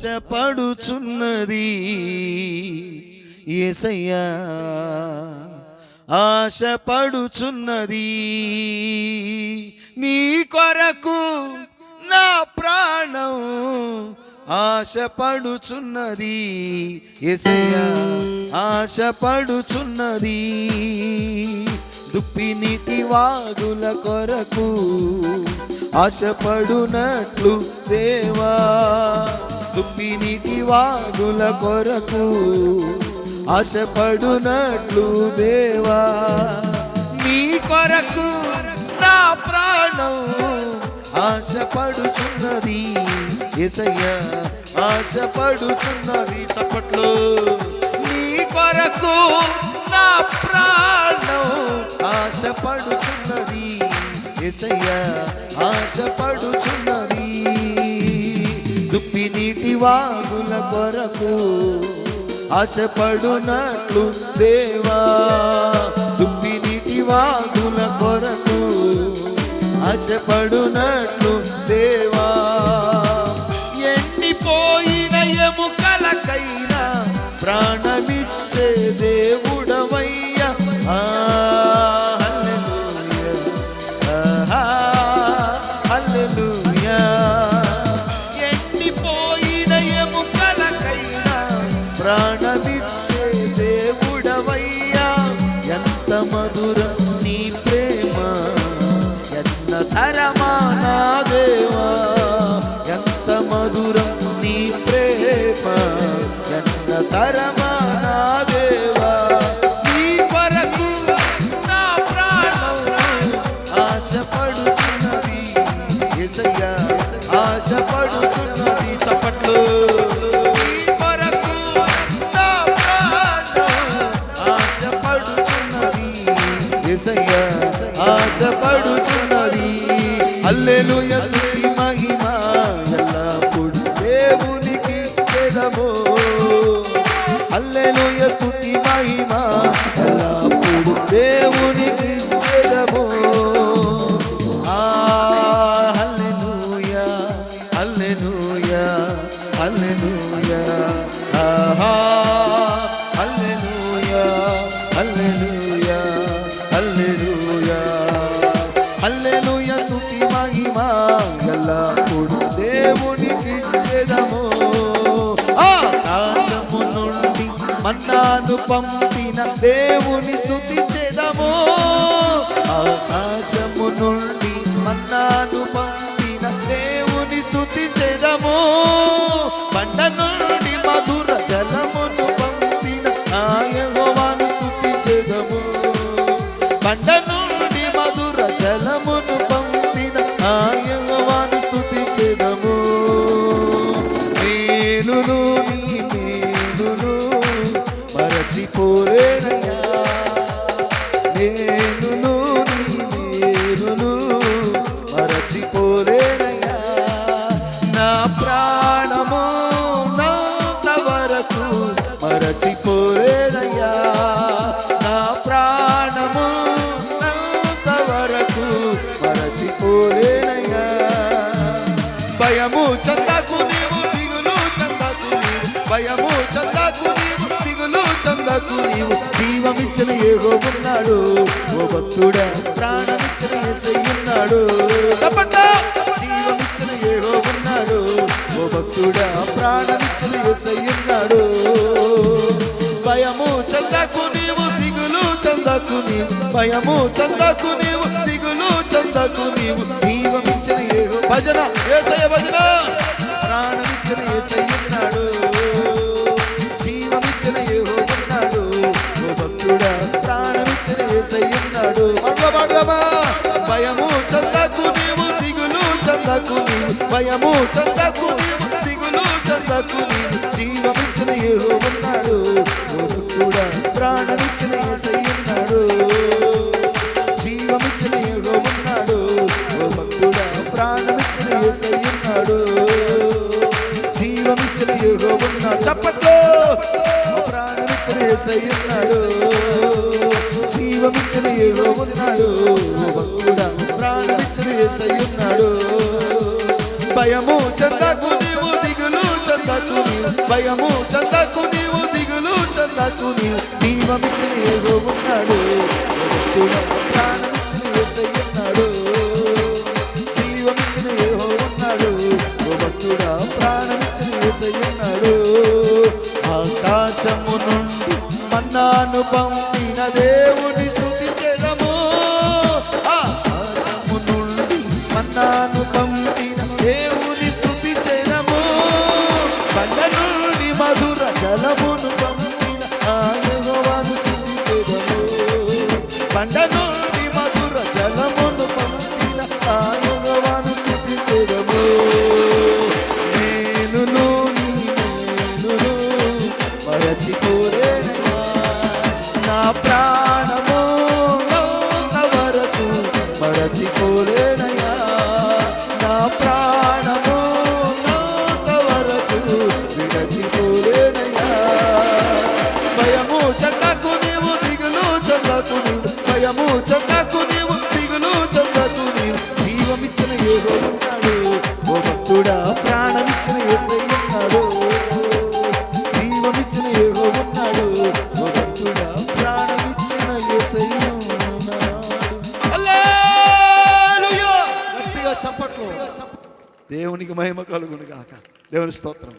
ఆశపడుచున్నది యేసయ్యా ఆశపడుచున్నది నీ కొరకు నా ప్రాణం ఆశపడుచున్నది యేసయ్యా ఆశపడుచున్నది దుప్పినీటి వాగుల కొరకు ఆశపడునట్లు దేవా దుప్పినీటి వాగుల కొరకు ఆశపడునట్లు దేవా నీ కొరకు నా ప్రాణం ఆశపడుచున్నది యేసయ్యా ఆశపడుచున్నది చప్పట్లు నీ కొరకు నా ప్రాణం ఆశపడుచున్నది యేసయ్యా ఆశపడుచున్నది దుప్పినీటి వాగుల కొరకు ఆశపడునట్లు దేవా దుప్పినీటి వాగుల కొరకు ఆశపడునట్లు దేవా ఎండిపోయిన ఎముకలకైనా ప్రాణమిచ్చే దేవుడవయ్యా హల్లెలూయా ఎండిపోయిన ఎముకలకైనా ప్రాణమిచ్చే దేవుడవయ్యా ఎంత మధురం నీ ప్రేమ ఎంత తరమా నా దేవా ఎంత మధురం నీ ప్రేమ ఎంత తరమా నా దేవా నీ కొరకు నా ప్రాణం ఆశపడుచున్నది యేసయ్యా ఆశపడుచున్నది చప్పట్లు నీ కొరకు నా ప్రాణం ఆశపడుచున్నది యేసయ్యా ఆశపడుచున్నది హల్లెలూయా స్తుతి మహిమ ఎల్లప్పుడు దేవునికి చెదము హల్లెలూయా స్తుతి మహిమ ఎల్లప్పుడు దేవునికి చెదము హల్లెలూయా హల్లెలూయా హల్లెలూయా హల్లెలూయా హల్లెలూయా హల్లెలూయా హల్లెలూయా స్తుతి మహిమ ఎల్లప్పుడు దేవునికి చెదము ఆకాశము నుండి మన్నాను పంపిన దేవుని స్తుతించెదము ఆకాశము నుండి మన్నాను పంపిన దేవుని స్తుతించెదము బండ నుండి మధుర జలమును పంపిన నా యెహోవాను స్తుతించెదము బండ నుండి మధుర జలమును పంపిన నా యెహోవాను స్తుతించెదము మేలును నీ మేలును మరచిపోలేనయ్యా మేలును నీ మేలును మరచిపోలేనయ్యా నా ప్రాణము నంత వరకు మరచిపోలేనయ్యా నా ప్రాణము నంత వరకు మరచిపోలేనయ్యా భయము చందకు నీవు దిగులు చందకు నీవు భయము చందకు నీవు దిగులు చందకు నీవు జీవమిచ్చిన యెహోవాన్నాడు ఓ భక్తుడా ప్రాణమిచ్చిన యేసయ్యున్నాడు తప్పండి జీవమిచ్చిన యెహోవాన్నాడు ఓ భక్తుడా ప్రాణమిచ్చిన యేసయ్యున్నాడు భయము చందకు నీవు దిగులు చందకు నీవు భయము చందకు నీవు దిగులు చందకు నీవు జీవమిచ్చిన యెహోవా భజన యేసయ్య భజన ప్రాణమిచ్చిన యేసయ్యున్నాడు జీవమిచ్చిన యెహోవాన్నాడు ఓ భక్తుడా ప్రాణమిచ్చిన యేసయ్యున్నాడు మగబడమా భయము చందకు నీవు దిగులు చందకు నీవు భయము చందకు నీవు దిగులు చందకు నీవు జీవమిచ్చిన యెహోవాన్నాడు ఓ భక్తుడా ప్రాణమిచ్చిన యేసయ్యున్నాడు జీవమిచ్చిన యెహోవాన్నాడు ఓ భక్తుడా ప్రాణమిచ్చిన యేసయ్యున్నాడు జీవమిచ్చిన యెహోవాన్నాడు చప్పట్లు ప్రాణమిచ్చిన యేసయ్యున్నాడు జీవమిచ్చిన యెహోవాన్నాడు ఓ భక్తుడా ప్రాణమిచ్చిన యేసయ్యున్నాడు భయము చందకు నీవు దిగులు చంద చెందకు నీవు, భయము చెందకు నీవు, దిగులు చెందకు నీవు. జీవమిచ్చిన యెహోవా ఉన్నాడు, భక్తుడా ప్రాణమిచ్చిన యేసయ్య ఉన్నాడు. జీవమిచ్చిన యెహోవా ఉన్నాడు, భక్తుడా ప్రాణమిచ్చిన యేసయ్య ఉన్నాడు. ఆకాశము నుండి మన్నాను పంపిన దేవుని స్తుతించెదము. ఆకాశము నుండి మన్నాను పంపిన దేవుని స్తుతించెదము. బండ నుండి మధుర జలమును పంపిన ఆ యెహోవాను స్తుతించెదము. బండ నుండి మధుర జలమును పంపిన ఆ యెహోవాను స్తుతించెదము. మేలును మరచిపోలేనయ్యా నా ప్రాణము వరకు, మరచిపోలేనయ్యా నా ప్రాణము వరకు, విడచిపోలేనయ్యా. భయము చెందకు నీవు, దిగులు చెందకు నీవు, భయము చెందకు నీవు, దిగులు చెందకు నీవు. జీవమిచ్చిన యెహోవా ఉన్నాడు, ఓ భక్తుడా ప్రాణమిచ్చిన యేసయ్య ఉన్నాడు. జీవమిచ్చిన యెహోవా ఉన్నాడు, ఓ భక్తుడా ప్రాణమిచ్చిన యేసయ్య ఉన్నాడు. హల్లెలూయా! గట్టిగా చప్పట్లు. దేవునికి మహిమ కలుగును గాక. దేవుని స్తోత్రం.